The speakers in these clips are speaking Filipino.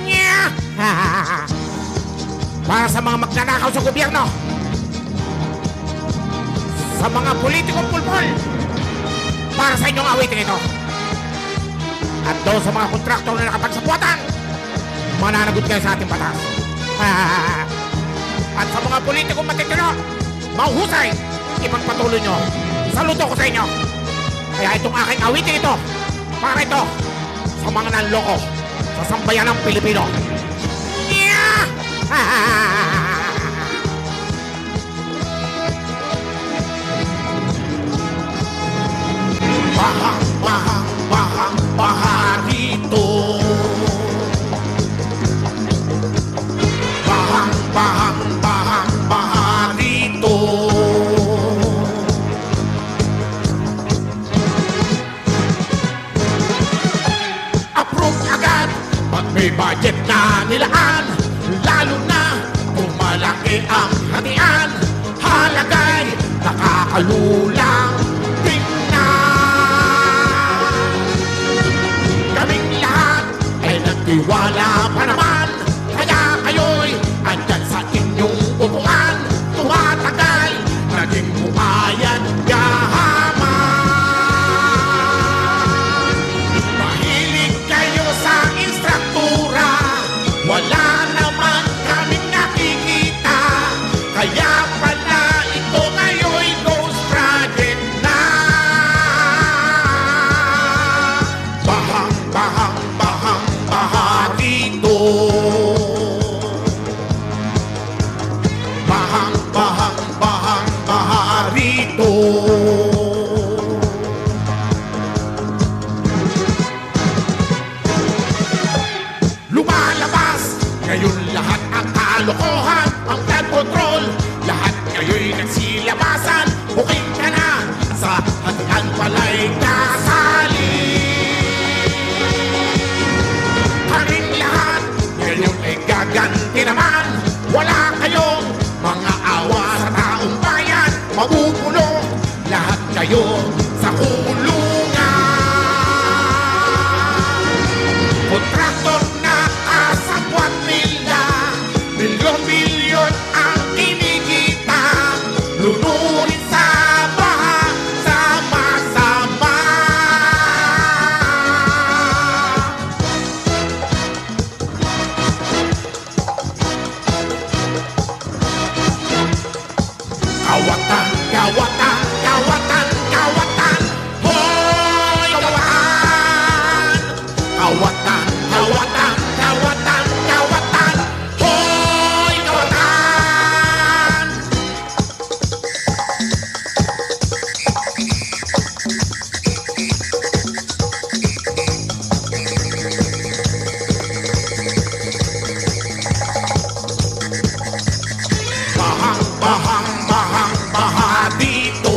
Nya! Para sa mga magnanakaw sa gobyerno, sa mga politikong pulpol, para sa inyong awitin ito. At doon sa mga kontraktor na nakapagsapuatan, mananagot kayo sa ating batas. At sa mga politikong matitino, mahuhusay, ipagpatuloy nyo. Saludo ko sa inyo. Kaya itong aking awitin ito, para ito sa mga nanloko sa sambayan ng Pilipino. Yeah! Baha rito. Baha rito. Approve agad pag may budget na nilaan, lalo na kung malaki ang hatian. Halagay nakakalulang tiwala pa naman, kaya kayo'y andyan sa inyong upuan. Tumatagal, naging buhayan gahaman. Mahilig kayo sa instruktura, wala naman kaming nakikita. Kaya pala ito ngayon'y ghost project na. Baha rito. Baha rito. Lumalabas ngayon lahat ang kalokohan, ang flood control, lahat kayo'y nagsilabasan. Booking ka na sa hatian pala'y kasali. Gaganti naman, wala kayong mga awa sa taong bayan. Mabubulong lahat kayo sa kulungan. Kontraktor na kasabwat nila, milyon-milyon ang kinikita. Lunurin sa baha, sama-sama. Kawatan, kawatan, kawatan, kawatan. Hoy, kawatan. Kawatan, kawatan, kawatan, kawatan. Hoy, kawatan. Baha dito.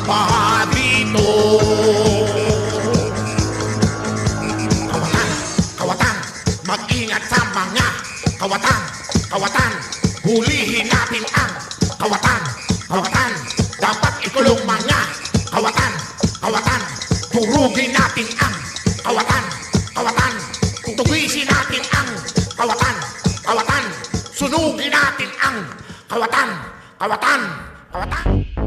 Baha dito. Kawatan, kawatan, mag-ingat sa mga kawatan, kawatan. Hulihin natin ang kawatan, kawatan. Dapat ikulong mga kawatan, kawatan. Turugin natin ang kawatan, kawatan. Tutugisin natin ang kawatan, kawatan. Sunugin natin ang kawatan, kawatan, kawatan.